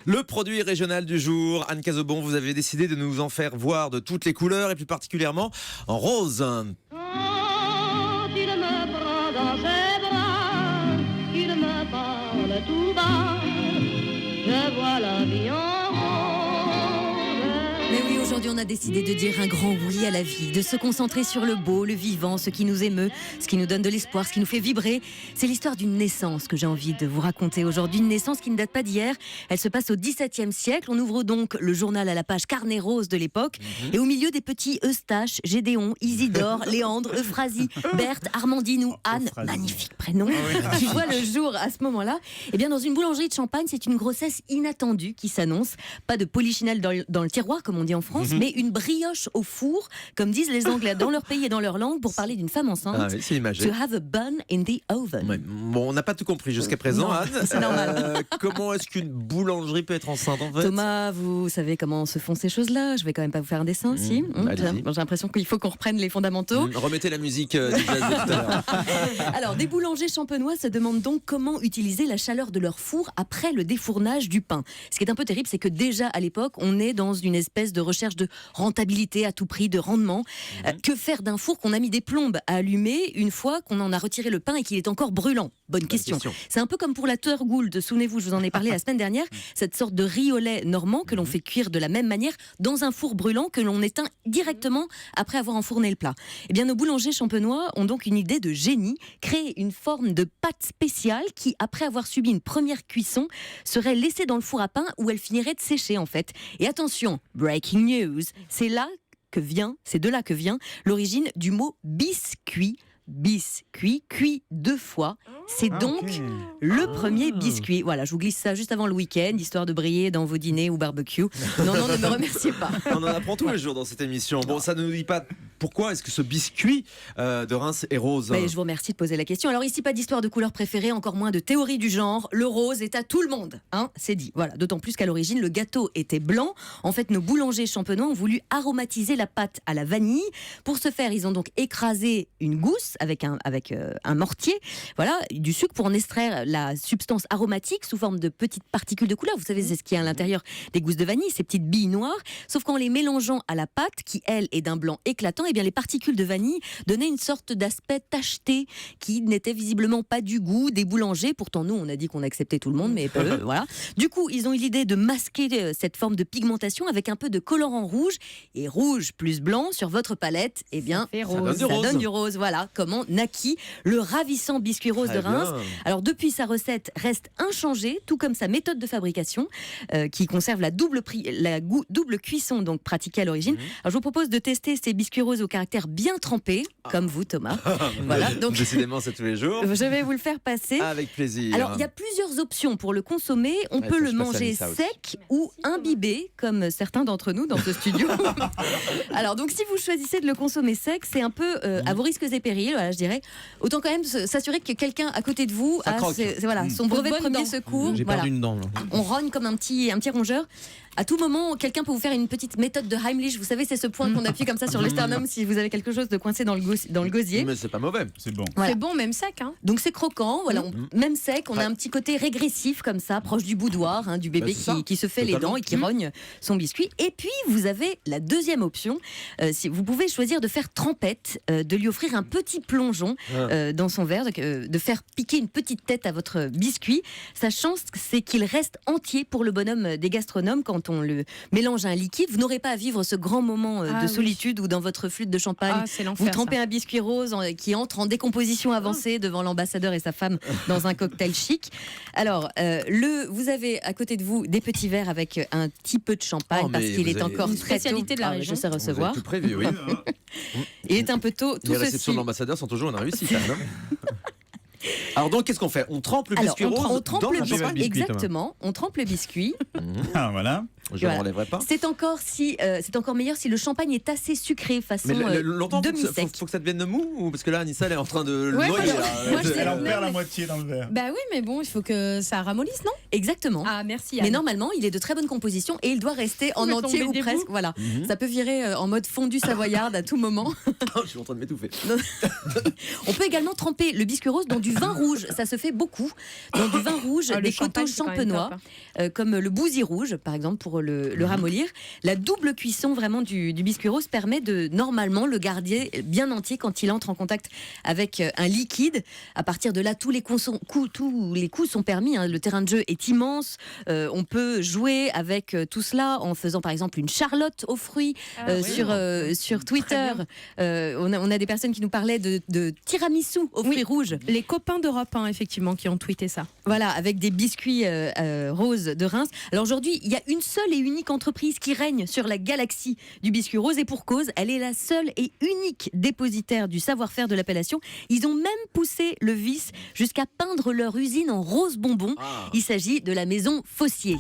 Le produit régional du jour. Anne Cazobon, vous avez décidé de nous en faire voir de toutes les couleurs et plus particulièrement en rose. Quand il me prend dans ses bras, qu'il me parle tout bas, je vois la vie en rose. Mais oui, aujourd'hui on a décidé de dire un grand oui à la vie, de se concentrer sur le beau, le vivant, ce qui nous émeut, ce qui nous donne de l'espoir, ce qui nous fait vibrer. C'est l'histoire d'une naissance que j'ai envie de vous raconter aujourd'hui, une naissance qui ne date pas d'hier. Elle se passe au XVIIe siècle. On ouvre donc le journal à la page carnet rose de l'époque. Et au milieu des petits Eustache, Gédéon, Isidore, Léandre, Euphrasie, Berthe, Armandine ou Anne, magnifique prénom, qui voit le jour à ce moment-là. Eh bien, dans une boulangerie de Champagne, c'est une grossesse inattendue qui s'annonce. Pas de polichinelle dans le tiroir, comme on dit en France, mais une brioche au four, comme disent les Anglais dans leur pays et dans leur langue, pour parler d'une femme enceinte. Ah oui, c'est imagé. To have a bun in the oven. Ouais. Bon, on n'a pas tout compris jusqu'à présent, Non, Anne. c'est normal. Comment est-ce qu'une boulangerie peut être enceinte en fait? Thomas, vous savez comment se font ces choses-là. Je vais quand même pas vous faire un dessin, si. allez-y. J'ai l'impression qu'il faut qu'on reprenne les fondamentaux. Remettez la musique du jazz de tout à l'heure. Alors, des boulangers champenois se demandent donc comment utiliser la chaleur de leur four après le défournage du pain. Ce qui est un peu terrible, c'est que déjà à l'époque, on est dans une espèce de recherche de rentabilité à tout prix, de rendement. Que faire d'un four qu'on a mis des plombes à allumer une fois qu'on en a retiré le pain et qu'il est encore brûlant? Bonne question. C'est un peu comme pour la Turgould, souvenez-vous, je vous en ai parlé la semaine dernière, cette sorte de riz au lait normand que l'on fait cuire de la même manière dans un four brûlant que l'on éteint directement après avoir enfourné le plat. Eh bien, nos boulangers champenois ont donc une idée de génie, créer une forme de pâte spéciale qui, après avoir subi une première cuisson, serait laissée dans le four à pain où elle finirait de sécher en fait. Et attention, breaking news, c'est de là que vient l'origine du mot biscuit. Biscuit, cuit 2 fois. C'est donc le premier biscuit. Voilà, je vous glisse ça juste avant le week-end, histoire de briller dans vos dîners ou barbecue. Non, ne me remerciez pas. On en apprend tous les jours dans cette émission. Bon, ça ne nous dit pas pourquoi est-ce que ce biscuit de Reims est rose. Je vous remercie de poser la question. Alors ici, pas d'histoire de couleur préférée, encore moins de théorie du genre. Le rose est à tout le monde, hein, c'est dit. Voilà, d'autant plus qu'à l'origine, le gâteau était blanc. En fait, nos boulangers champenois ont voulu aromatiser la pâte à la vanille. Pour ce faire, ils ont donc écrasé une gousse avec un mortier, voilà, du sucre pour en extraire la substance aromatique sous forme de petites particules de couleur. Vous savez, c'est ce qu'il y a à l'intérieur des gousses de vanille, ces petites billes noires. Sauf qu'en les mélangeant à la pâte, qui elle est d'un blanc éclatant, eh bien les particules de vanille donnaient une sorte d'aspect tacheté qui n'était visiblement pas du goût des boulangers. Pourtant, nous, on a dit qu'on acceptait tout le monde, mais pas eux, voilà. Du coup, ils ont eu l'idée de masquer cette forme de pigmentation avec un peu de colorant rouge. Et rouge plus blanc sur votre palette, eh bien, ça donne du rose. Voilà comment naquit le ravissant biscuit rose de Reims. Alors depuis, sa recette reste inchangée, tout comme sa méthode de fabrication, qui conserve la double cuisson donc pratiquée à l'origine. Alors je vous propose de tester ces biscuits roses au caractère bien trempé, comme vous Thomas. Voilà, donc décidément c'est tous les jours. Je vais vous le faire passer. Avec plaisir. Alors il y a plusieurs options pour le consommer. On peut le manger sec ou imbibé, comme certains d'entre nous dans ce studio. Alors donc si vous choisissez de le consommer sec, c'est un peu à vos risques et périls, voilà, je dirais. Autant quand même s'assurer que quelqu'un à côté de vous a son brevet de premier secours. J'ai perdu une dent. Là. On rogne comme un petit rongeur. À tout moment, quelqu'un peut vous faire une petite méthode de Heimlich. Vous savez, c'est ce point qu'on appuie comme ça sur le sternum si vous avez quelque chose de coincé dans le gosier. Mais c'est pas mauvais. C'est bon. Voilà. C'est bon, même sec. Hein. Donc c'est croquant, voilà, même sec. On a un petit côté régressif comme ça, proche du boudoir, hein, du bébé qui se fait les dents et qui rogne son biscuit. Et puis vous avez la deuxième option. Si vous pouvez choisir de faire trempette, de lui offrir un petit plongeon dans son verre, de faire piquer une petite tête à votre biscuit. Sa chance, c'est qu'il reste entier pour le bonhomme des gastronomes quand on le mélange à un liquide. Vous n'aurez pas à vivre ce grand moment de solitude où dans votre flûte de champagne, vous trempez un biscuit rose qui entre en décomposition avancée devant l'ambassadeur et sa femme dans un cocktail chic. Alors, vous avez à côté de vous des petits verres avec un petit peu de champagne parce qu'il est encore très spécialité de la région. Je sais recevoir. Tout prévu, oui. Il est un peu tôt. Les réceptions de l'ambassadeur sont toujours une réussite. Alors donc qu'est-ce qu'on fait? On trempe le biscuit rose dans le champagne. Exactement, on trempe le biscuit. Voilà. Je ne m'enlèverai pas. C'est encore meilleur si le champagne est assez sucré façon longtemps, demi-sec. faut que ça devienne mou ou parce que là Anissa elle est en train de le noyer. Elle en perd la moitié dans le verre. Bah oui, mais bon, il faut que ça ramollisse, non? Exactement. Ah merci. Anne. Mais normalement, il est de très bonne composition et il doit rester en entier ou presque. Voilà. Ça peut virer en mode fondu savoyarde à tout moment. Je suis en train de m'étouffer. On peut également tremper le biscuit rose dans du du vin rouge. Ça se fait beaucoup. Dans du vin rouge, Ah, le des champagne, coteaux c'est quand même champenois, top, hein. comme le bousy rouge, par exemple, pour le ramollir. La double cuisson vraiment du biscuit rose permet de normalement le garder bien entier quand il entre en contact avec un liquide. À partir de là, tous les coups sont permis. Hein. Le terrain de jeu est immense. On peut jouer avec tout cela en faisant par exemple une charlotte aux fruits sur Twitter. On a des personnes qui nous parlaient de tiramisu aux fruits rouges. Les copains d'Europe 1, effectivement, qui ont tweeté ça. Voilà, avec des biscuits roses de Reims. Alors aujourd'hui, il y a une seule et unique entreprise qui règne sur la galaxie du biscuit rose, et pour cause, elle est la seule et unique dépositaire du savoir-faire de l'appellation. Ils ont même poussé le vice jusqu'à peindre leur usine en rose bonbon. Il s'agit de la maison Fossier.